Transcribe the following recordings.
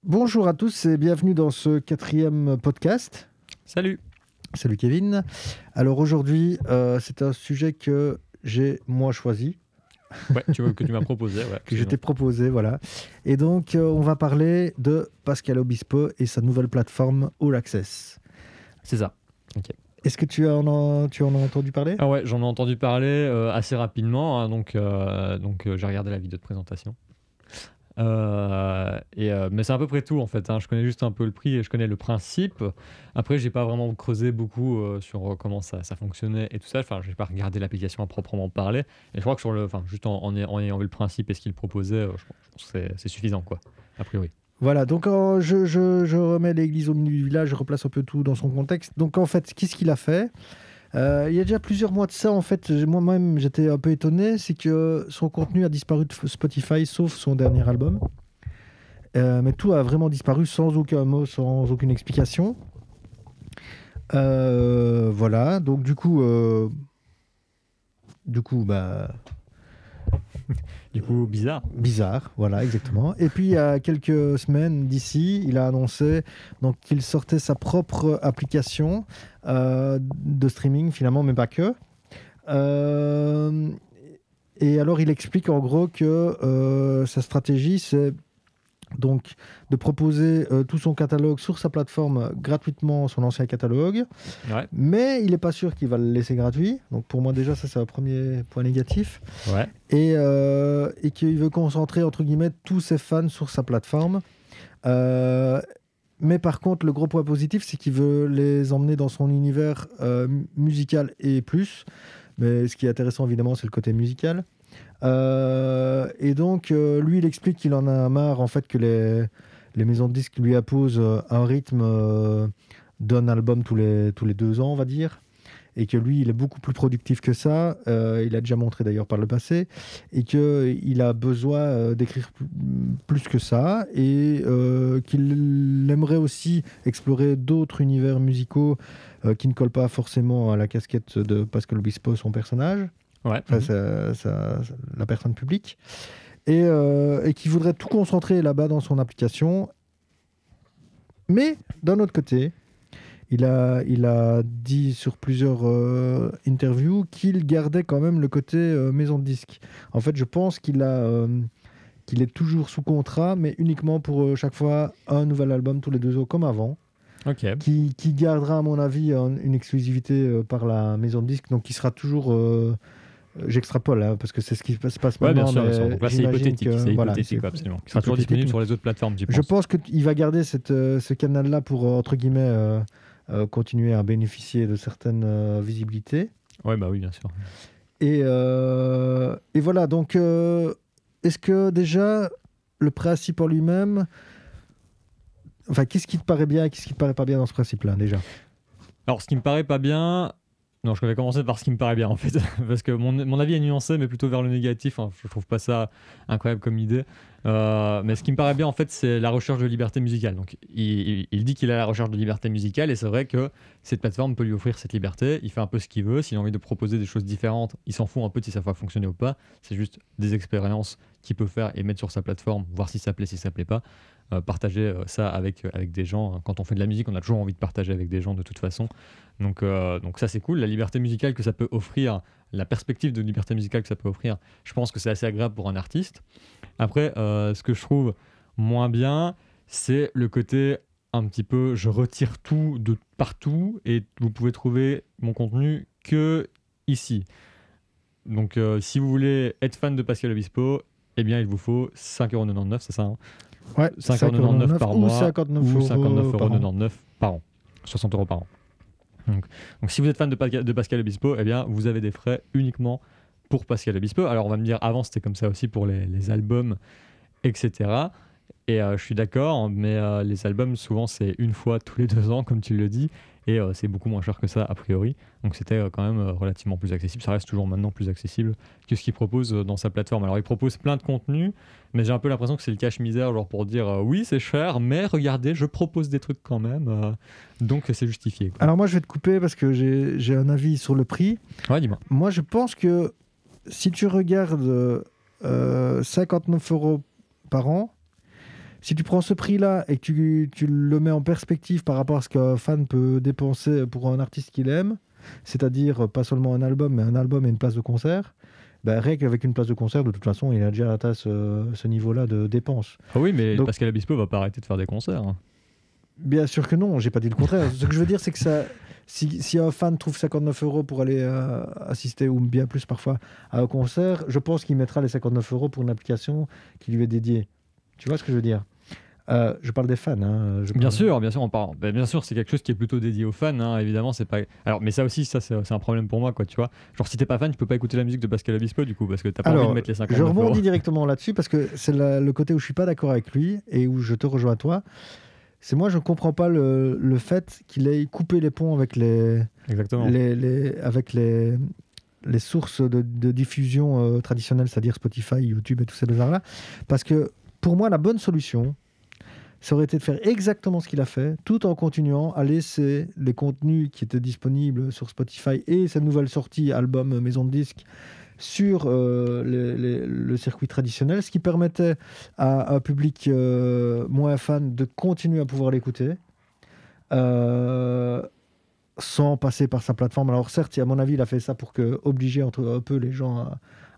Bonjour à tous et bienvenue dans ce 4e podcast. Salut. Salut Kevin. Alors aujourd'hui, c'est un sujet que j'ai moi choisi, Ouais, que tu m'as proposé. Ouais, que je t'ai proposé, voilà. Et donc, on va parler de Pascal Obispo et sa nouvelle plateforme All Access. C'est ça. Ok. Est-ce que tu en as entendu parler? Ah ouais, j'en ai entendu parler assez rapidement, hein, donc j'ai regardé la vidéo de présentation. Mais c'est à peu près tout en fait, hein. Je connais juste un peu le prix et je connais le principe. Après, j'ai pas vraiment creusé beaucoup sur comment ça fonctionnait et tout ça. Enfin, j'ai pas regardé l'application à proprement parler. Et je crois que juste en ayant vu le principe et ce qu'il proposait, je pense que c'est suffisant, quoi, a priori. Voilà, donc je remets l'église au milieu du village, je replace un peu tout dans son contexte. Donc en fait, qu'est-ce qu'il a fait? Il y a déjà plusieurs mois de ça, en fait, moi-même j'étais un peu étonné, c'est que son contenu a disparu de Spotify, sauf son dernier album. Mais tout a vraiment disparu sans aucun mot, sans aucune explication. Voilà, donc du coup, bah, Du coup, bizarre. bizarre, voilà, exactement. Et puis il y a quelques semaines d'ici, il a annoncé donc qu'il sortait sa propre application de streaming, finalement, mais pas que. Et alors il explique en gros que sa stratégie, c'est donc de proposer tout son catalogue sur sa plateforme gratuitement, son ancien catalogue. Ouais. Mais il n'est pas sûr qu'il va le laisser gratuit. Donc pour moi déjà, ça c'est un premier point négatif. Ouais. Et qu'il veut concentrer entre guillemets tous ses fans sur sa plateforme. Mais par contre, le gros point positif, c'est qu'il veut les emmener dans son univers musical et plus. Mais ce qui est intéressant évidemment, c'est le côté musical. Et donc, lui, il explique qu'il en a marre en fait que les maisons de disques lui imposent un rythme d'un album tous les 2 ans, on va dire. Et que lui, il est beaucoup plus productif que ça. Il a déjà montré d'ailleurs par le passé. Et qu'il a besoin d'écrire plus que ça. Et qu'il aimerait aussi explorer d'autres univers musicaux qui ne collent pas forcément à la casquette de Pascal Obispo, son personnage. Ouais. Enfin, la personne publique. Et qui voudrait tout concentrer là-bas dans son application. Mais d'un autre côté, il a dit sur plusieurs interviews qu'il gardait quand même le côté maison de disque. En fait, je pense qu'il est toujours sous contrat, mais uniquement pour chaque fois un nouvel album tous les 2 ans, comme avant. Ok. Qui gardera, à mon avis, une exclusivité par la maison de disque. Donc, qui sera toujours... j'extrapole, hein, parce que c'est ce qui se passe Ouais, bien maintenant. sûr, bien sûr. Donc là, c'est hypothétique. C'est Voilà, hypothétique, absolument. Il sera toujours disponible sur les autres plateformes, tu penses? je pense qu'il va garder ce canal-là pour, entre guillemets, continuer à bénéficier de certaines visibilités. Ouais, bah oui, bien sûr. Et voilà, donc, est-ce que déjà, le principe en lui-même... Enfin, qu'est-ce qui te paraît bien et qu'est-ce qui te paraît pas bien dans ce principe-là, déjà? Alors, ce qui me paraît pas bien... Non, je vais commencer par ce qui me paraît bien, en fait. Parce que mon avis est nuancé, mais plutôt vers le négatif. Hein. Je trouve pas ça incroyable comme idée. Mais ce qui me paraît bien, en fait, c'est la recherche de liberté musicale. Donc, il dit qu'il est à la recherche de liberté musicale, et c'est vrai que cette plateforme peut lui offrir cette liberté. Il fait un peu ce qu'il veut. S'il a envie de proposer des choses différentes, il s'en fout un peu si ça va fonctionner ou pas. C'est juste des expériences qu'il peut faire et mettre sur sa plateforme, voir si ça plaît, si ça plaît pas. Partager ça avec des gens. Quand on fait de la musique, on a toujours envie de partager avec des gens de toute façon. Donc ça, c'est cool. La liberté musicale que ça peut offrir, la perspective de liberté musicale que ça peut offrir, je pense que c'est assez agréable pour un artiste. Après, ce que je trouve moins bien, c'est le côté un petit peu je retire tout de partout et vous pouvez trouver mon contenu que ici. Donc si vous voulez être fan de Pascal Obispo, eh bien il vous faut 5,99€, c'est ça, hein? Ouais, 5,99€ par mois ou 59,99€ par an, 60€ par an. Donc si vous êtes fan de Pascal Obispo, eh bien vous avez des frais uniquement pour Pascal Obispo. Alors on va me dire, avant c'était comme ça aussi pour les albums, etc. Et je suis d'accord, mais les albums souvent c'est une fois tous les 2 ans, comme tu le dis, et c'est beaucoup moins cher que ça a priori. Donc c'était quand même relativement plus accessible. Ça reste toujours maintenant plus accessible que ce qu'il propose dans sa plateforme. Alors il propose plein de contenus, mais j'ai un peu l'impression que c'est le cache-misère, genre pour dire oui c'est cher, mais regardez, je propose des trucs quand même, donc c'est justifié, quoi. Alors moi je vais te couper parce que j'ai un avis sur le prix. Ouais, dis-moi. Moi je pense que si tu regardes 59€ par an, Si tu prends ce prix-là et que tu le mets en perspective par rapport à ce qu'un fan peut dépenser pour un artiste qu'il aime, c'est-à-dire pas seulement un album, mais un album et une place de concert, ben, rien qu'avec une place de concert, de toute façon, il a déjà atteint ce niveau-là de dépenses. Ah oui, mais Donc, Pascal Obispo va pas arrêter de faire des concerts, hein. bien sûr que non, j'ai pas dit le contraire. Ce que je veux dire, c'est que si un fan trouve 59 euros pour aller assister, ou bien plus parfois, à un concert, je pense qu'il mettra les 59 euros pour une application qui lui est dédiée. Tu vois ce que je veux dire? Je parle des fans. Hein, Bien sûr, on parle. Ben, bien sûr, c'est quelque chose qui est plutôt dédié aux fans, hein, évidemment, c'est pas. Alors, mais ça aussi, c'est un problème pour moi, quoi, tu vois. Genre, si t'es pas fan, tu peux pas écouter la musique de Pascal Obispo, du coup, parce que t'as pas envie de mettre les 59 je euros. rebondis directement là-dessus parce que c'est le côté où je suis pas d'accord avec lui et où je te rejoins toi. C'est moi, je ne comprends pas le fait qu'il ait coupé les ponts avec Exactement. avec les sources de diffusion traditionnelles, c'est-à-dire Spotify, YouTube et tous ces bazars-là. Parce que pour moi, la bonne solution, ça aurait été de faire exactement ce qu'il a fait, tout en continuant à laisser les contenus qui étaient disponibles sur Spotify et cette nouvelle sortie, album, maison de disques, sur le circuit traditionnel, ce qui permettait à un public moins fan de continuer à pouvoir l'écouter sans passer par sa plateforme. Alors certes, à mon avis, il a fait ça pour obliger un peu les gens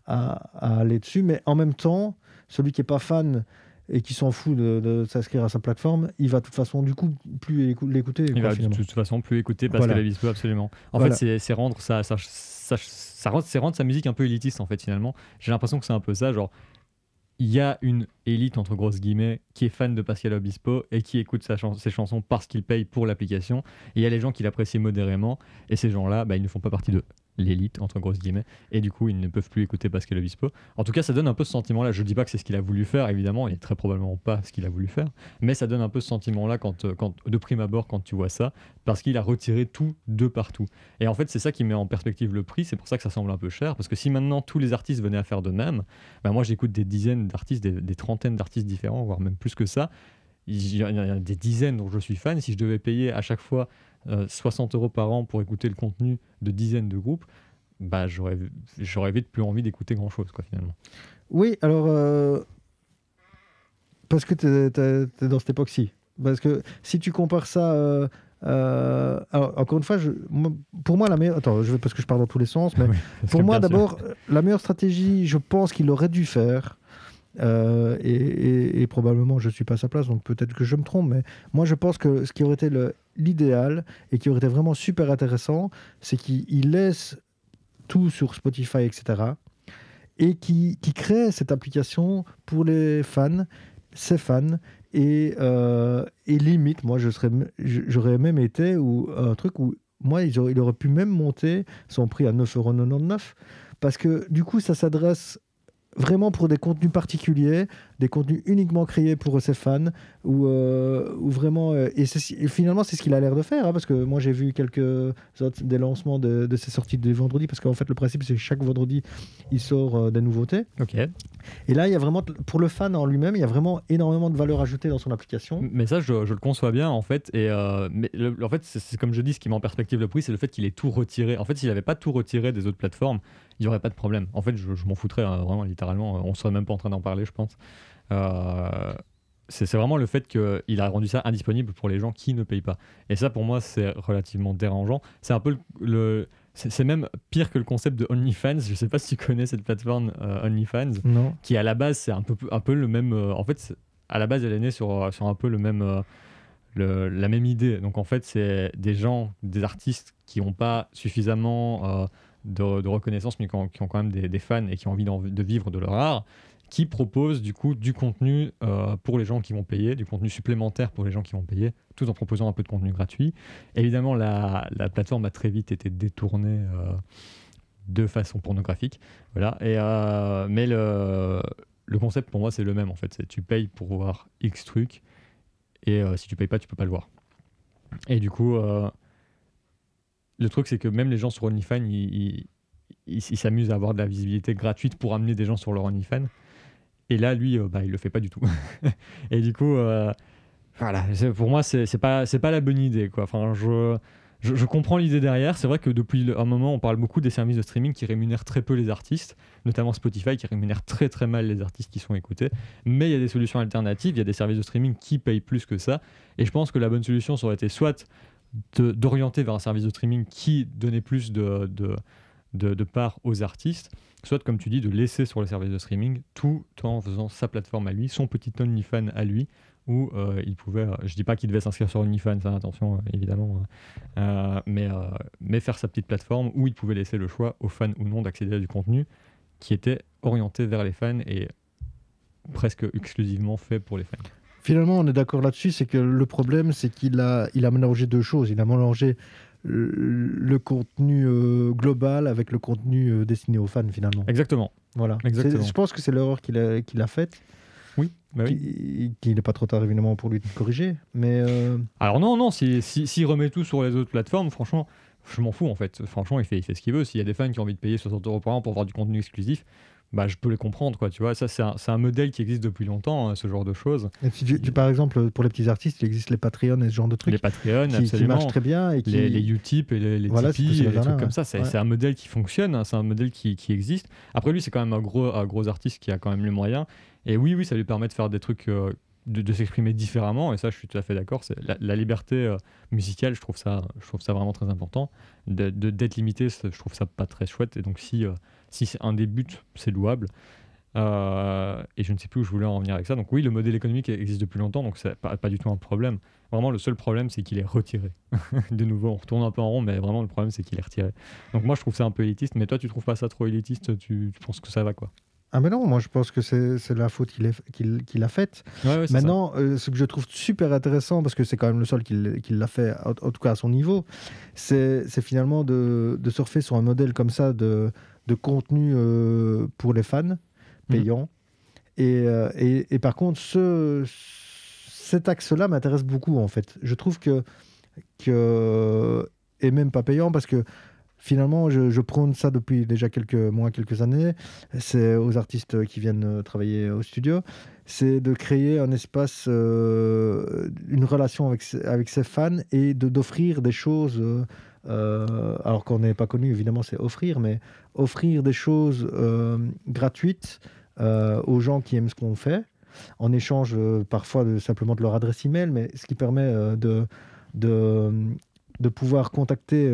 à aller dessus, mais en même temps, celui qui n'est pas fan et qui s'en fout de s'inscrire à sa plateforme, il va de toute façon du coup plus l'écouter. Il va de toute façon plus écouter Pascal Obispo, absolument. En fait, c'est rendre c'est rendre sa musique un peu élitiste, en fait, finalement. J'ai l'impression que c'est un peu ça, genre, il y a une élite, entre grosses guillemets, qui est fan de Pascal Obispo et qui écoute ses chansons parce qu'il paye pour l'application. Et il y a les gens qui l'apprécient modérément, et ces gens-là, bah, ils ne font pas partie de l'élite, entre grosses guillemets, et du coup, ils ne peuvent plus écouter Pascal Obispo. En tout cas, ça donne un peu ce sentiment-là. Je ne dis pas que c'est ce qu'il a voulu faire, évidemment, et très probablement pas ce qu'il a voulu faire, mais ça donne un peu ce sentiment-là de prime abord quand tu vois ça, parce qu'il a retiré tout de partout. Et en fait, c'est ça qui met en perspective le prix, c'est pour ça que ça semble un peu cher, parce que si maintenant tous les artistes venaient à faire de même, bah moi j'écoute des dizaines d'artistes, des trentaines d'artistes différents, voire même plus que ça. Il y en a des dizaines dont je suis fan. Si je devais payer à chaque fois 60 euros par an pour écouter le contenu de dizaines de groupes, bah j'aurais vite plus envie d'écouter grand chose, quoi, finalement. Oui, alors parce que t'es dans cette époque-ci. Parce que si tu compares ça, alors, encore une fois, pour moi la meilleure. Attends, parce que je parle dans tous les sens, mais Oui, pour moi d'abord, la meilleure stratégie, je pense qu'il aurait dû faire. Et probablement je ne suis pas à sa place, donc peut-être que je me trompe, mais moi je pense que ce qui aurait été l'idéal et qui aurait été vraiment super intéressant, c'est qu'il laisse tout sur Spotify, etc. et qui crée cette application pour les fans, ses fans, et limite, moi j'aurais même été un truc où moi il aurait pu même monter son prix à 9,99 €, parce que du coup ça s'adresse vraiment pour des contenus particuliers, des contenus uniquement créés pour ses fans, ou vraiment... et finalement, c'est ce qu'il a l'air de faire, hein, parce que moi, j'ai vu des lancements de ses sorties de vendredi, parce qu'en fait, le principe, c'est que chaque vendredi, il sort des nouveautés. Ok. Et là, il y a vraiment, pour le fan en lui-même, il y a vraiment énormément de valeur ajoutée dans son application. Mais ça, je le conçois bien, en fait. Et en fait, c'est comme je dis, ce qui met en perspective le prix, c'est le fait qu'il ait tout retiré. En fait, s'il n'avait pas tout retiré des autres plateformes, il n'y aurait pas de problème. En fait, je m'en foutrais, hein, vraiment, littéralement. On ne serait même pas en train d'en parler, je pense. C'est vraiment le fait qu'il a rendu ça indisponible pour les gens qui ne payent pas. Et ça, pour moi, c'est relativement dérangeant. C'est un peu c'est même pire que le concept de OnlyFans. Je ne sais pas si tu connais cette plateforme OnlyFans, Non. qui à la base, c'est un peu le même... en fait, à la base, elle est née sur un peu le même... la même idée. Donc en fait, c'est des artistes qui n'ont pas suffisamment de reconnaissance, mais qui ont quand même des fans et qui ont envie de vivre de leur art, qui proposent du coup du contenu pour les gens qui vont payer, du contenu supplémentaire pour les gens qui vont payer, tout en proposant un peu de contenu gratuit. Évidemment, la plateforme a très vite été détournée de façon pornographique. Voilà. Mais le concept pour moi, c'est le même en fait. C'est tu payes pour voir X trucs. Et si tu payes pas, tu peux pas le voir. Et du coup, le truc, c'est que même les gens sur OnlyFans, ils s'amusent à avoir de la visibilité gratuite pour amener des gens sur leur OnlyFans. Et là, lui, il le fait pas du tout. Et du coup, voilà, pour moi, c'est pas la bonne idée, quoi. Enfin, je comprends l'idée derrière. C'est vrai que depuis un moment, on parle beaucoup des services de streaming qui rémunèrent très peu les artistes, notamment Spotify qui rémunère très très mal les artistes qui sont écoutés. Mais il y a des solutions alternatives, il y a des services de streaming qui payent plus que ça. Et je pense que la bonne solution, ça aurait été soit d'orienter vers un service de streaming qui donnait plus de part aux artistes, soit, comme tu dis, de laisser sur le service de streaming tout en faisant sa plateforme à lui, son petit OnlyFans à lui, où il pouvait, je dis pas qu'il devait s'inscrire sur OnlyFans, hein, attention évidemment, mais faire sa petite plateforme où il pouvait laisser le choix aux fans ou non d'accéder à du contenu qui était orienté vers les fans et presque exclusivement fait pour les fans. Finalement, on est d'accord là-dessus, c'est que le problème, c'est qu'il a mélangé deux choses. Il a mélangé le contenu global avec le contenu destiné aux fans, finalement. Exactement. Voilà. Exactement. Je pense que c'est l'erreur qu'il a faite. Oui, bah oui. Qu'il n'est pas trop tard, évidemment, pour lui de corriger. Mais Alors non, s'il remet tout sur les autres plateformes, franchement, je m'en fous en fait. Franchement, il fait ce qu'il veut. S'il y a des fans qui ont envie de payer 60 € par an pour voir du contenu exclusif, bah, je peux les comprendre, quoi. Tu vois, ça, c'est un modèle qui existe depuis longtemps, hein, ce genre de choses. Et si par exemple, pour les petits artistes, il existe les Patreon et ce genre de trucs. Les Patreon, qui absolument. marchent très bien. Et les Utip et les voilà, Tipeee, et les trucs comme ça. Ouais. C'est un modèle qui fonctionne, hein, c'est un modèle qui existe. Après, lui, c'est quand même un gros artiste qui a quand même les moyens. Et oui, ça lui permet de faire des trucs, de s'exprimer différemment. Et ça, je suis tout à fait d'accord. C'est la liberté musicale, je trouve ça vraiment très important. D'être limité, je trouve ça pas très chouette. Et donc, si c'est un des buts, c'est louable. Et je ne sais plus où je voulais en venir avec ça. Donc oui, le modèle économique existe depuis longtemps, donc c'est pas du tout un problème. Vraiment, le seul problème, c'est qu'il est retiré. De nouveau, on retourne un peu en rond, mais vraiment, le problème, c'est qu'il est retiré. Donc moi, je trouve ça un peu élitiste, mais toi, tu trouves pas ça trop élitiste? Tu penses que ça va, quoi? Ah mais non, moi je pense que c'est la faute qu'il a faite. Ouais, Maintenant, ce que je trouve super intéressant, parce que c'est quand même le seul qui l'a fait, en tout cas à son niveau, c'est finalement de surfer sur un modèle comme ça de contenu pour les fans, payant. Et par contre, cet axe-là m'intéresse beaucoup en fait. Je trouve que et même pas payant, parce que finalement, je prône ça depuis déjà quelques années. C'est aux artistes qui viennent travailler au studio. C'est de créer un espace, une relation avec ses fans et d'offrir des choses. Alors qu'on n'est pas connu, évidemment, c'est offrir, mais offrir des choses gratuites aux gens qui aiment ce qu'on fait, en échange parfois simplement de leur adresse email, mais ce qui permet de pouvoir contacter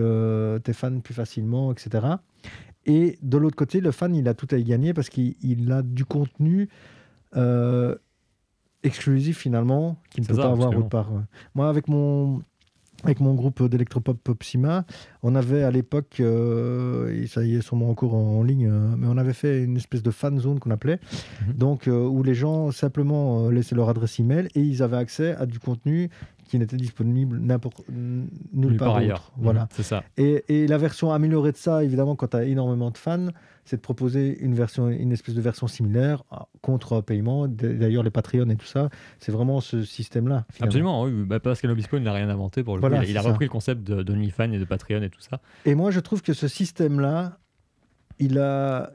tes fans plus facilement, etc. Et de l'autre côté, le fan, il a tout à y gagner parce qu'il a du contenu exclusif finalement, qu'il ne peut pas avoir autre part. Moi, avec mon groupe d'électropop Popsima, on avait à l'époque, et ça y est sûrement encore en ligne, mais on avait fait une espèce de fan zone qu'on appelait, donc où les gens simplement laissaient leur adresse email et ils avaient accès à du contenu qui n'était disponible nulle part ailleurs. Voilà. C'est ça. Et la version améliorée de ça, évidemment, quand tu as énormément de fans, c'est de proposer une espèce de version similaire contre paiement. D'ailleurs, les Patreon et tout ça, c'est vraiment ce système-là. Absolument, oui. Pascal Obispo, il n'a rien inventé pour le coup. Il a repris le concept d'OnlyFans et de Patreon et tout ça. Et moi, je trouve que ce système-là, il a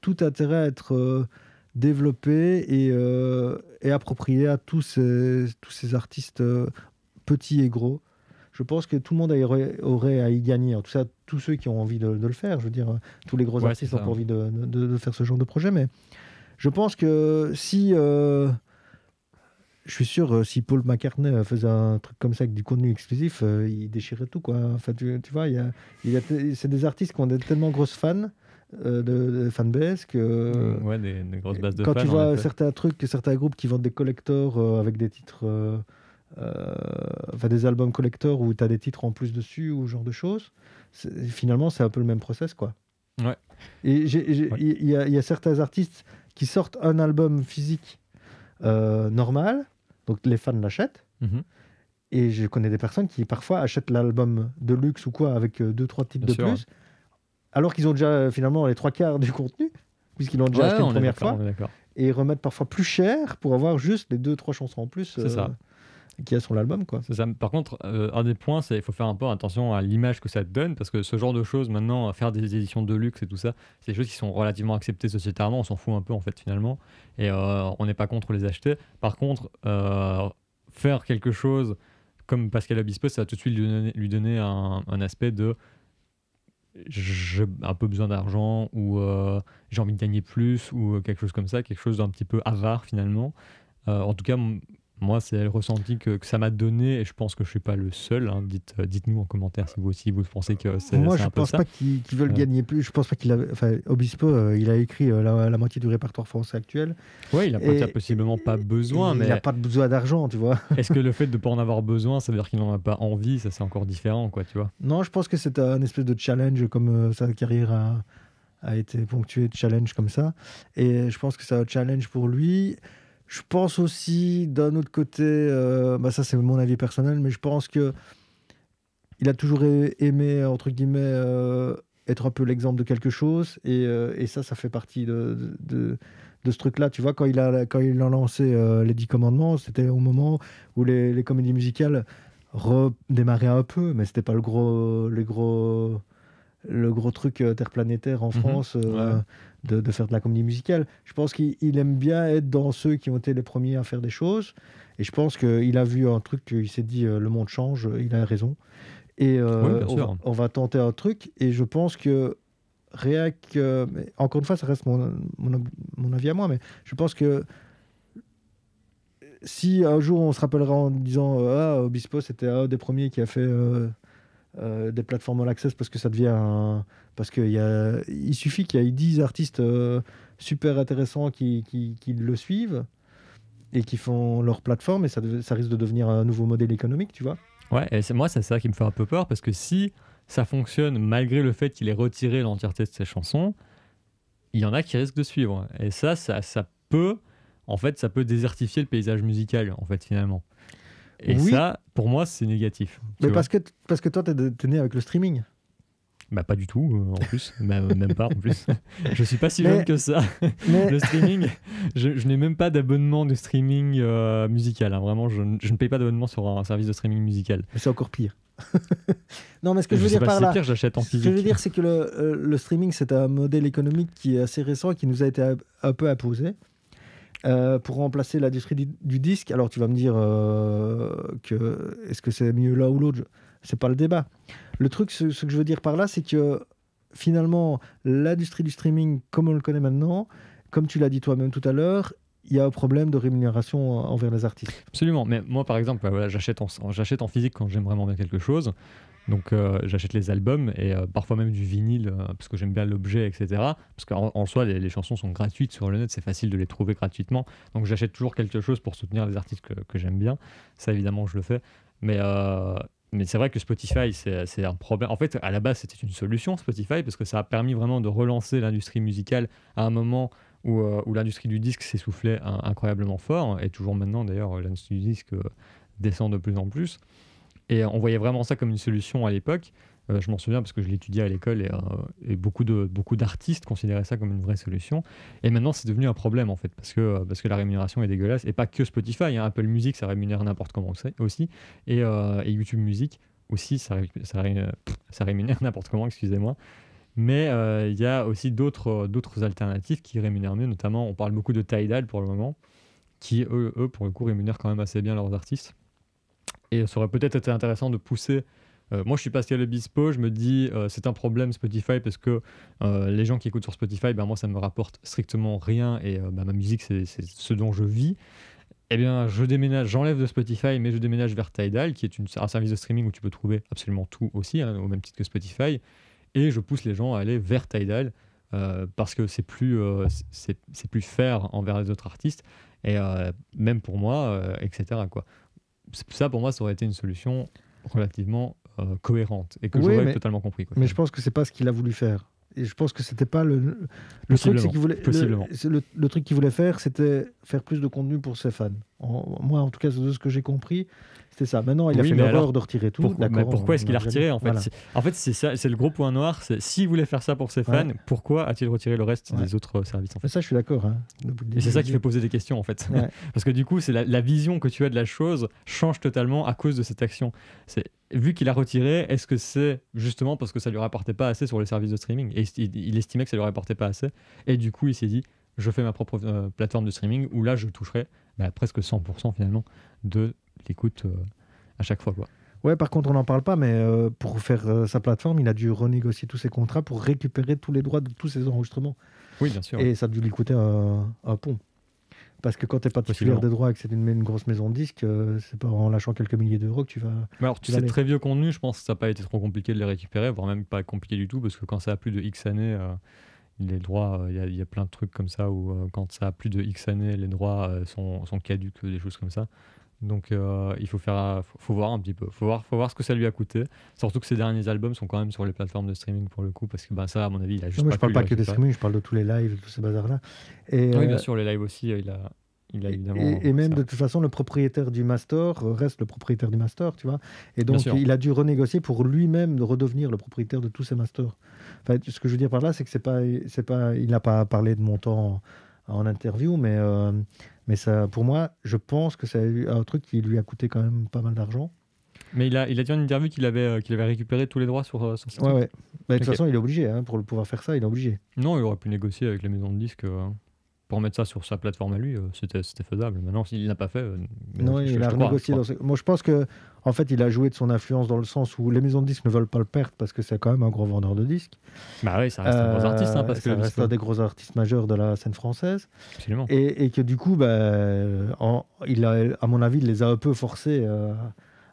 tout intérêt à être développé et approprié à tous ces artistes petits et gros. Je pense que tout le monde aurait à y gagner. En tout cas, tous ceux qui ont envie de le faire. Je veux dire, tous les gros artistes ont envie de faire ce genre de projet. Mais je pense que si... je suis sûr, si Paul McCartney faisait un truc comme ça avec du contenu exclusif, il déchirait tout, quoi. Enfin, tu vois, c'est des artistes qui ont tellement grosses fans, de fanbase, que... Ouais, des grosses bases de fans. Quand tu vois certains groupes qui vendent des collectors avec des titres... des albums collector où tu as des titres en plus dessus ou ce genre de choses, finalement c'est un peu le même process, quoi. Ouais. Et il y a certains artistes qui sortent un album physique normal, donc les fans l'achètent, et je connais des personnes qui parfois achètent l'album de luxe ou quoi avec 2-3 titres de plus, alors qu'ils ont déjà finalement les 3/4 du contenu, puisqu'ils l'ont déjà acheté une première fois, et ils remettent parfois plus cher pour avoir juste les 2-3 chansons en plus. C'est ça. Qui a sur l'album, quoi. C'est ça. Par contre, un des points, c'est qu'il faut faire un peu attention à l'image que ça te donne, parce que ce genre de choses, maintenant, faire des éditions de luxe et tout ça, c'est des choses qui sont relativement acceptées sociétalement, on s'en fout un peu, en fait, finalement, et on n'est pas contre les acheter. Par contre, faire quelque chose comme Pascal Obispo, ça va tout de suite lui donner un aspect de j'ai un peu besoin d'argent ou j'ai envie de gagner plus ou quelque chose comme ça, quelque chose d'un petit peu avare finalement. En tout cas, moi, c'est le ressenti que ça m'a donné et je pense que je suis pas le seul. Hein. Dites-nous en commentaire si vous aussi vous pensez que Moi, c'est je un peu pense ça. pas qu'ils veulent gagner plus. Je pense pas qu'il a. Enfin, Obispo, il a écrit la moitié du répertoire français actuel. Ouais, il a peut-être possiblement pas besoin, il mais n'a pas besoin d'argent, tu vois. est-ce que le fait de pas en avoir besoin, ça veut dire qu'il n'en a pas envie? Ça, c'est encore différent, quoi, tu vois. Non, je pense que c'est un espèce de challenge, comme sa carrière a été ponctuée de challenge comme ça. Et je pense que c'est un challenge pour lui. Je pense aussi, d'un autre côté, ça c'est mon avis personnel, mais je pense que il a toujours aimé, entre guillemets, être un peu l'exemple de quelque chose. Et ça fait partie de ce truc-là. Tu vois, quand il a lancé les 10 commandements, c'était au moment où les comédies musicales redémarraient un peu, mais c'était pas le gros truc interplanétaire en France de faire de la comédie musicale. Je pense qu'il aime bien être dans ceux qui ont été les premiers à faire des choses. Et je pense qu'il a vu un truc, il s'est dit le monde change, il a raison. Et Oui, bien sûr. on va tenter un truc. Et je pense que mais encore une fois, ça reste mon avis à moi, mais je pense que si un jour on se rappellera en disant Obispo c'était un des premiers qui a fait des plateformes all access parce que ça devient parce il suffit qu'il y ait 10 artistes super intéressants qui le suivent et qui font leur plateforme, et ça risque de devenir un nouveau modèle économique, tu vois. Ouais, et c'est ça qui me fait un peu peur, parce que si ça fonctionne malgré le fait qu'il ait retiré l'entièreté de ses chansons, il y en a qui risquent de suivre. Et ça peut, en fait, ça peut désertifier le paysage musical, en fait, finalement. Et oui, ça, pour moi, c'est négatif. mais parce que toi, t'es né avec le streaming. Bah pas du tout, en plus, même pas en plus. Je suis pas si Mais- jeune que ça. mais- Le streaming, je n'ai même pas d'abonnement de streaming musical. Hein. Vraiment, je ne paye pas d'abonnement sur un service de streaming musical. Mais c'est encore pire. Non, mais ce que je Je veux sais dire pas par si c'est là, pire, j'achète en ce que je physique. veux dire, c'est que le streaming, c'est un modèle économique qui est assez récent et qui nous a été un peu imposé pour remplacer l'industrie du disque. Alors tu vas me dire que est-ce que c'est mieux l'un ou l'autre? C'est pas le débat. Le truc, ce que je veux dire par là, c'est que finalement, l'industrie du streaming, comme on le connaît maintenant, comme tu l'as dit toi-même tout à l'heure, il y a un problème de rémunération envers les artistes. Absolument, mais moi par exemple, voilà, j'achète en physique quand j'aime vraiment bien quelque chose. Donc j'achète les albums et parfois même du vinyle parce que j'aime bien l'objet, etc. Parce qu'en soi, les chansons sont gratuites sur le net, c'est facile de les trouver gratuitement. Donc j'achète toujours quelque chose pour soutenir les artistes que j'aime bien. Ça évidemment, je le fais. Mais c'est vrai que Spotify, c'est un problème. En fait, à la base, c'était une solution, Spotify, parce que ça a permis vraiment de relancer l'industrie musicale à un moment où l'industrie du disque s'essoufflait incroyablement fort. Et toujours maintenant, d'ailleurs, l'industrie du disque descend de plus en plus. Et on voyait vraiment ça comme une solution à l'époque. Je m'en souviens parce que je l'étudiais à l'école et beaucoup d'artistes considéraient ça comme une vraie solution. Et maintenant, c'est devenu un problème en fait parce que la rémunération est dégueulasse. Et pas que Spotify, hein. Apple Music, ça rémunère n'importe comment aussi. Et YouTube Music aussi, ça rémunère n'importe comment, excusez-moi. Mais il y a aussi d'autres alternatives qui rémunèrent mieux. Notamment, on parle beaucoup de Tidal pour le moment, qui eux, pour le coup, rémunèrent quand même assez bien leurs artistes. Et ça aurait peut-être été intéressant de pousser. Moi, je suis Pascal Obispo, je me dis c'est un problème Spotify parce que les gens qui écoutent sur Spotify, moi, ça me rapporte strictement rien et ma musique, c'est ce dont je vis. Eh bien, je déménage, j'enlève de Spotify, mais je déménage vers Tidal, qui est un service de streaming où tu peux trouver absolument tout aussi, hein, au même titre que Spotify. Et je pousse les gens à aller vers Tidal parce que c'est plus fair envers les autres artistes et même pour moi, etc. quoi. Ça, pour moi, ça aurait été une solution relativement cohérente et que j'aurais totalement compris. Quoi. Mais je pense que c'est pas ce qu'il a voulu faire. Et je pense que c'était pas le truc, c'est qu'il voulait, le truc qu'il voulait faire, c'était faire plus de contenu pour ses fans. Moi, en tout cas, de ce que j'ai compris, c'était ça. Maintenant, il a fait l'erreur de retirer tout. Pourquoi est-ce qu'il a retiré en fait voilà. En fait, c'est ça, c'est le gros point noir. S'il voulait faire ça pour ses fans, pourquoi a-t-il retiré le reste des autres services en fait. Mais ça, je suis d'accord. Hein, et c'est ça qui fait poser des questions en fait. Parce que du coup, c'est la vision que tu as de la chose change totalement à cause de cette action. Vu qu'il a retiré, est-ce que c'est justement parce que ça lui rapportait pas assez sur les services de streaming et il estimait que ça lui rapportait pas assez et du coup il s'est dit je fais ma propre plateforme de streaming où là je toucherai presque 100% finalement de l'écoute à chaque fois, quoi. Ouais, par contre, on n'en parle pas, mais pour faire sa plateforme, il a dû renégocier tous ses contrats pour récupérer tous les droits de tous ses enregistrements. Oui, bien sûr. Et ça a dû lui coûter un pont. Parce que quand tu n'es pas titulaire Possiblement. des droits et que c'est une grosse maison de disques, c'est pas en lâchant quelques milliers d'euros que tu vas. Mais alors, tu sais, très vieux contenu, je pense que ça n'a pas été trop compliqué de les récupérer, voire même pas compliqué du tout, parce que quand ça a plus de X années, les droits, il y a plein de trucs comme ça où quand ça a plus de X années, les droits sont caducs, des choses comme ça. Donc il faut faut voir un petit peu, faut voir ce que ça lui a coûté. Surtout que ses derniers albums sont quand même sur les plateformes de streaming pour le coup, parce que bah, ça, à mon avis, il a juste Non, mais pas je parle pu pas les que des récupérer. streamings, je parle de tous les lives, de tous ces bazars-là. Et, Oui, bien sûr, les lives aussi, il a évidemment. et même ça. de toute façon, le propriétaire du master reste le propriétaire du master, tu vois. Et Bien donc, sûr. il a dû renégocier pour lui-même de redevenir le propriétaire de tous ses masters. Enfin, ce que je veux dire par là, c'est que c'est pas, il n'a pas parlé de montant en interview, mais ça, pour moi, je pense que c'est un truc qui lui a coûté quand même pas mal d'argent. Mais il a dit en interview qu'il avait récupéré tous les droits sur ces Ouais, trucs. ouais. Bah, de toute Ok. façon, il est obligé, hein, pour pouvoir faire ça, il est obligé. Non, il aurait pu négocier avec les maisons de disques pour mettre ça sur sa plateforme à lui, c'était faisable. Maintenant, s'il n'a pas fait, mais Non, je il a te crois, renégocié. Moi, je pense que, en fait, il a joué de son influence dans le sens où les maisons de disques ne veulent pas le perdre parce que c'est quand même un gros vendeur de disques. Bah oui, ça reste un gros artiste, hein, parce que ça reste un des gros artistes majeurs de la scène française. Absolument. Et que du coup, à mon avis, il les a un peu forcés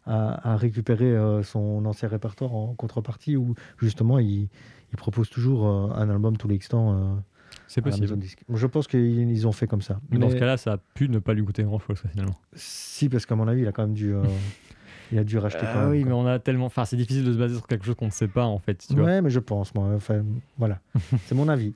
à récupérer son ancien répertoire en contrepartie où justement, il propose toujours un album tous les X temps C'est à la maison possible. de disques. Je pense qu'ils ont fait comme ça. Mais dans ce cas-là, ça a pu ne pas lui coûter grand-chose, finalement. Si, parce qu'à mon avis, il a quand même dû, il a dû racheter quand même. Oui, quoi. mais on a tellement. Enfin, c'est difficile de se baser sur quelque chose qu'on ne sait pas, en fait. Tu vois. Ouais, mais je pense, moi. Enfin, voilà. C'est mon avis.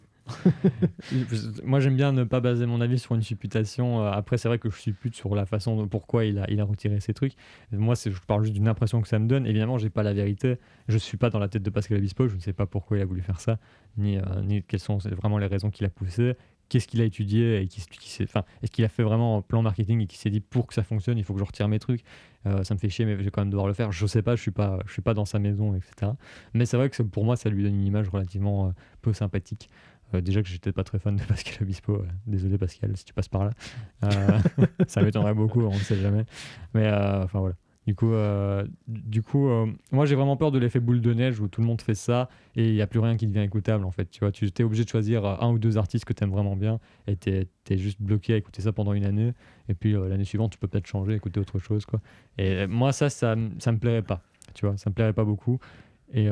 Moi, j'aime bien ne pas baser mon avis sur une supputation. Après, c'est vrai que je suppute sur la façon dont pourquoi il a retiré ces trucs. Moi, je parle juste d'une impression que ça me donne. Évidemment, j'ai pas la vérité. Je suis pas dans la tête de Pascal Obispo. Je ne sais pas pourquoi il a voulu faire ça, ni quelles sont vraiment les raisons qui l'a poussé. Qu'est-ce qu'il a étudié et enfin, est-ce qu'il a fait vraiment un plan marketing et qui s'est dit pour que ça fonctionne, il faut que je retire mes trucs. Ça me fait chier, mais je vais quand même devoir le faire. Je sais pas, je suis pas dans sa maison, etc. Mais c'est vrai que pour moi, ça lui donne une image relativement peu sympathique. Déjà que j'étais pas très fan de Pascal Obispo, désolé Pascal si tu passes par là, ça m'étonnerait beaucoup, on ne sait jamais. Mais enfin voilà. Du coup, moi j'ai vraiment peur de l'effet boule de neige où tout le monde fait ça et il n'y a plus rien qui devient écoutable en fait. Tu vois, tu es obligé de choisir un ou deux artistes que tu aimes vraiment bien et tu es juste bloqué à écouter ça pendant une année. Et puis l'année suivante, tu peux peut-être changer, écouter autre chose, quoi. Et moi, ça me plairait pas. Tu vois, ça me plairait pas beaucoup. Et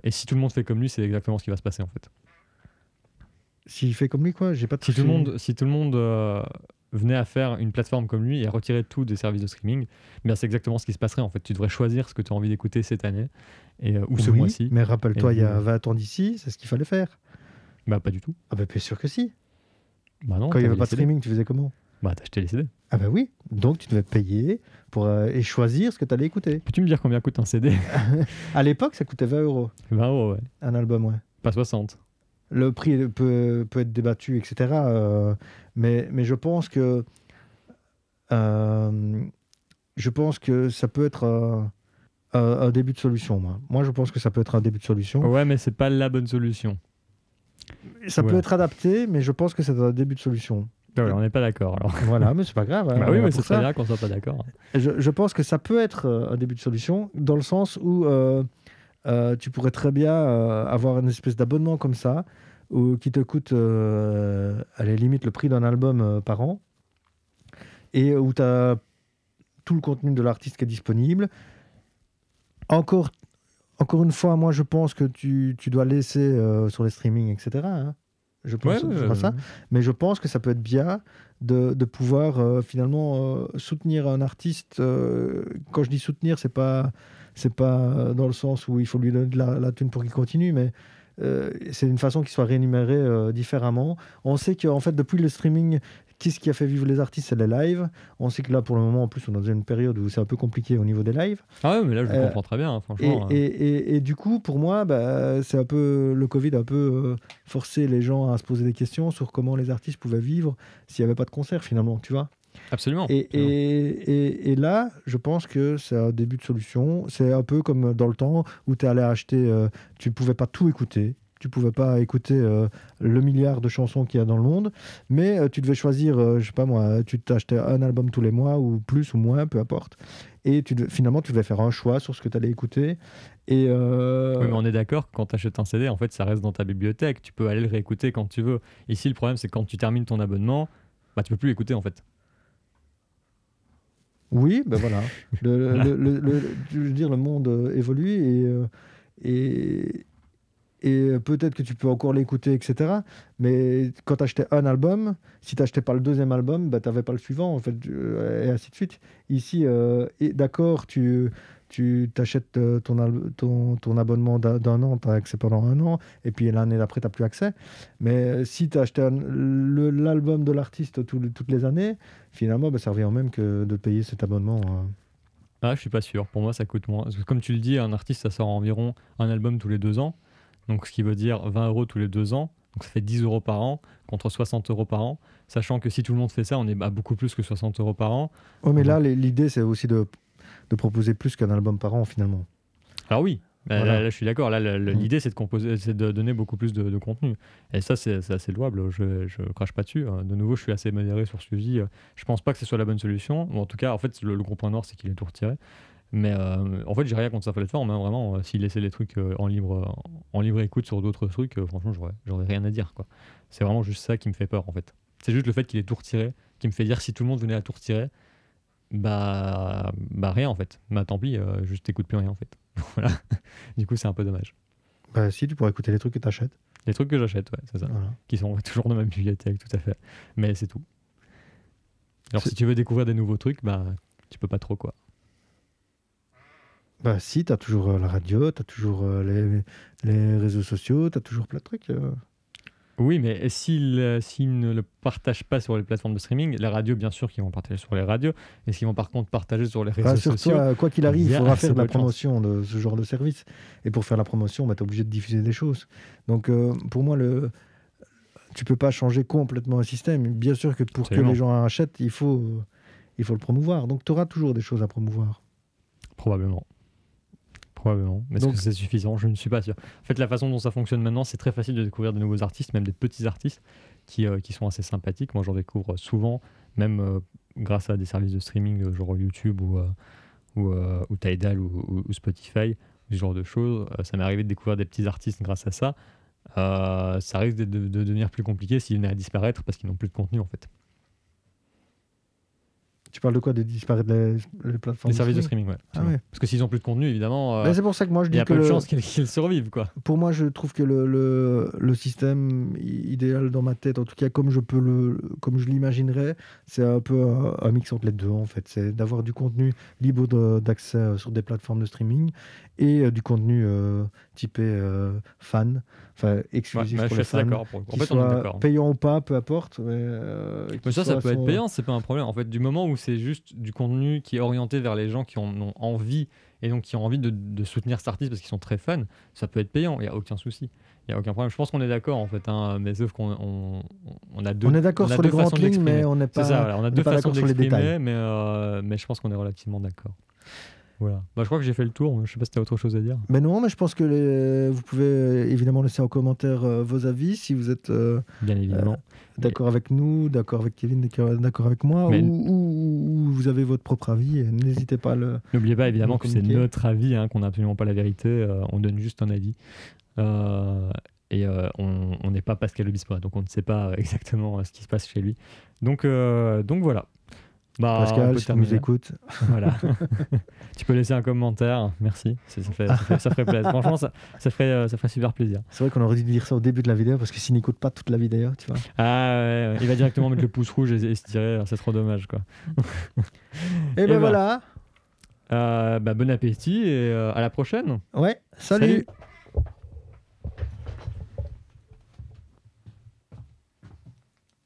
si tout le monde fait comme lui, c'est exactement ce qui va se passer en fait. S'il fait comme lui, quoi, j'ai pas de Si tout le monde venait à faire une plateforme comme lui et à retirer tout des services de streaming, ben c'est exactement ce qui se passerait en fait. Tu devrais choisir ce que tu as envie d'écouter cette année ou ce Oui, mois-ci. mais rappelle-toi, Et il y a puis, 20 ans d'ici, c'est ce qu'il fallait faire. Bah pas du tout. Ah bah bien sûr que si. Bah non, Quand il n'y avait t'avais pas les de CD. streaming, tu faisais comment? Bah t'as acheté les CD. Ah bah oui, donc tu devais payer et choisir ce que tu allais écouter. Peux-tu me dire combien coûte un CD? À l'époque, ça coûtait 20 euros, 20 euros, ouais. un album, ouais. Pas 60. Le prix peut être débattu, etc. Mais je pense que ça peut être un début de solution. Moi, je pense que ça peut être un début de solution. Ouais, mais c'est pas la bonne solution. Ça peut Ouais. être adapté, mais je pense que c'est un début de solution. Ah ouais, on n'est pas d'accord alors. Voilà, mais c'est pas grave. hein, Bah on oui, est là mais pour c'est très ça. bien qu'on soit pas d'accord. Je pense que ça peut être un début de solution, dans le sens où tu pourrais très bien avoir une espèce d'abonnement comme ça, qui te coûte à la limite le prix d'un album par an, et où tu as tout le contenu de l'artiste qui est disponible. Encore une fois, moi je pense que tu dois laisser sur les streamings, etc. hein. Je pense toujours à ça. Mais je pense que ça peut être bien de pouvoir finalement soutenir un artiste. Quand je dis soutenir, c'est pas dans le sens où il faut lui donner de la thune pour qu'il continue, mais c'est une façon qu'il soit rémunéré différemment. On sait qu'en fait, depuis le streaming, qu'est-ce qui a fait vivre les artistes? C'est les lives. On sait que là, pour le moment, en plus, on est dans une période où c'est un peu compliqué au niveau des lives. Ah ouais, mais là je le comprends très bien, hein, franchement. Et du coup, pour moi, c'est un peu le Covid a un peu forcé les gens à se poser des questions sur comment les artistes pouvaient vivre s'il n'y avait pas de concert finalement, tu vois. Absolument. Et là, je pense que c'est un début de solution. C'est un peu comme dans le temps où tu allais acheter, tu ne pouvais pas tout écouter. Tu pouvais pas écouter le milliard de chansons qu'il y a dans le monde, mais tu devais choisir, je sais pas moi, tu t'achetais un album tous les mois ou plus ou moins, peu importe. Et finalement, tu devais faire un choix sur ce que tu allais écouter. Et Oui, mais on est d'accord que quand tu achètes un CD, en fait, ça reste dans ta bibliothèque. Tu peux aller le réécouter quand tu veux. Ici, le problème, c'est que quand tu termines ton abonnement, bah, tu peux plus l'écouter, en fait. oui, ben voilà. Je veux dire, le monde évolue et, et peut-être que tu peux encore l'écouter, etc. Mais quand tu achetais un album, si tu n'achetais pas le deuxième album, bah, tu n'avais pas le suivant, en fait, et ainsi de suite. Ici, d'accord, tu t'achètes ton abonnement d'un an, tu as accès pendant un an, et puis l'année d'après, tu n'as plus accès. Mais si tu achetais l'album de l'artiste toutes les années, finalement, bah, ça revient au même que de payer cet abonnement. Ah, je suis pas sûr. Pour moi, ça coûte moins. Parce que comme tu le dis, un artiste, ça sort environ un album tous les 2 ans. Donc, ce qui veut dire 20 euros tous les 2 ans. Donc, ça fait 10 euros par an contre 60 euros par an. Sachant que si tout le monde fait ça, on est à beaucoup plus que 60 euros par an. Oh, mais là, l'idée, c'est aussi de proposer plus qu'un album par an, finalement. Alors oui, Voilà. là, je suis d'accord. Là, l'idée, c'est de donner beaucoup plus de contenu. Et ça, c'est assez louable. Je crache pas dessus. De nouveau, je suis assez modéré sur ce que je dis. Je pense pas que ce soit la bonne solution. Ou en tout cas, en fait, le gros point noir, c'est qu'il est tout retiré. Mais en fait, j'ai rien contre sa plateforme. Hein, vraiment, s'il laissait les trucs en libre écoute sur d'autres trucs, franchement, j'aurais rien à dire, quoi. C'est vraiment juste ça qui me fait peur, en fait. C'est juste le fait qu'il ait tout retiré qui me fait dire si tout le monde venait à tout retirer, bah rien en fait. Bah tant pis, juste t'écoutes plus rien en fait. Voilà. Du coup, c'est un peu dommage. Bah, si, tu pourrais écouter les trucs que tu achètes. Les trucs que j'achète, ouais, c'est ça. Voilà. Qui sont toujours dans ma bibliothèque, tout à fait. Mais c'est tout. Alors, si tu veux découvrir des nouveaux trucs, bah tu peux pas trop, quoi. Bah, si, tu as toujours la radio, tu as toujours les réseaux sociaux, tu as toujours plein de trucs. Oui, mais s'ils ne le partagent pas sur les plateformes de streaming, les radios, bien sûr, qu'ils vont partager sur les radios, et s'ils vont par contre partager sur les réseaux sociaux. Rassure-toi, quoi qu'il arrive, il il y a faudra assez faire de la peu de chance. promotion de ce genre de service. Et pour faire la promotion, bah, tu es obligé de diffuser des choses. Donc, pour moi, tu peux pas changer complètement un système. Bien sûr que pour Absolument. que les gens achètent, il faut le promouvoir. Donc, tu auras toujours des choses à promouvoir. Probablement. Mais est-ce Donc- que c'est suffisant? Je ne suis pas sûr. En fait, la façon dont ça fonctionne maintenant, c'est très facile de découvrir de nouveaux artistes, même des petits artistes qui sont assez sympathiques. Moi, j'en découvre souvent, même grâce à des services de streaming genre YouTube ou Tidal ou Spotify, ce genre de choses. Ça m'est arrivé de découvrir des petits artistes grâce à ça. Ça risque de devenir plus compliqué s'ils venaient à disparaître parce qu'ils n'ont plus de contenu en fait. Tu parles de quoi? De disparaître les plateformes Les services de streaming? streaming, ouais. Ah ouais. Parce que s'ils n'ont plus de contenu, évidemment, Ben, c'est pour ça que moi, je il y dis a que peu de chances qu'ils survivent, quoi. pour moi, je trouve que le système idéal dans ma tête, en tout cas comme je l'imaginerais, c'est un peu un mix entre les deux en fait. C'est d'avoir du contenu libre d'accès sur des plateformes de streaming et du contenu typé fan, enfin exclusif Ouais, pour je les suis assez fans. d'accord. En Qui fait, on est soit d'accord. payant ou pas, peu importe. Mais qui ça soit peut être son- payant, c'est pas un problème. En fait, du moment où c'est juste du contenu qui est orienté vers les gens qui en ont envie et donc qui ont envie de soutenir cet artiste parce qu'ils sont très fans, ça peut être payant, il n'y a aucun souci. Il n'y a aucun problème. Je pense qu'on est d'accord en fait, hein, mais sauf qu'on a deux. On est d'accord on a sur deux les grandes façons lignes, d'exprimer. mais on n'est C'est pas. ça, voilà, on a n'est deux pas façons d'accord sur les d'exprimer, détails. mais je pense qu'on est relativement d'accord. Voilà. Bah, je crois que j'ai fait le tour. Je sais pas si tu as autre chose à dire. Mais non, mais je pense que vous pouvez évidemment laisser en commentaire vos avis si vous êtes Bien évidemment. d'accord avec nous, d'accord avec Kevin, d'accord avec moi, Mais- ou vous avez votre propre avis. N'hésitez pas à le. N'oubliez pas évidemment nous que c'est communiquer. notre avis, hein, qu'on n'a absolument pas la vérité. On donne juste un avis. On n'est pas Pascal Obispo, donc on ne sait pas exactement ce qui se passe chez lui. Donc voilà. Bah, on Pascal, peut si tu nous terminer. écoutes. Voilà. Tu peux laisser un commentaire, merci. Ça ferait plaisir. Franchement, ça ferait super plaisir. C'est vrai qu'on aurait dû dire ça au début de la vidéo parce que s'il n'écoute pas toute la vidéo, tu vois. Ah ouais, il va directement mettre le pouce rouge et se tirer, c'est trop dommage quoi. Et ben ben. voilà. Bon appétit et à la prochaine. Ouais, salut.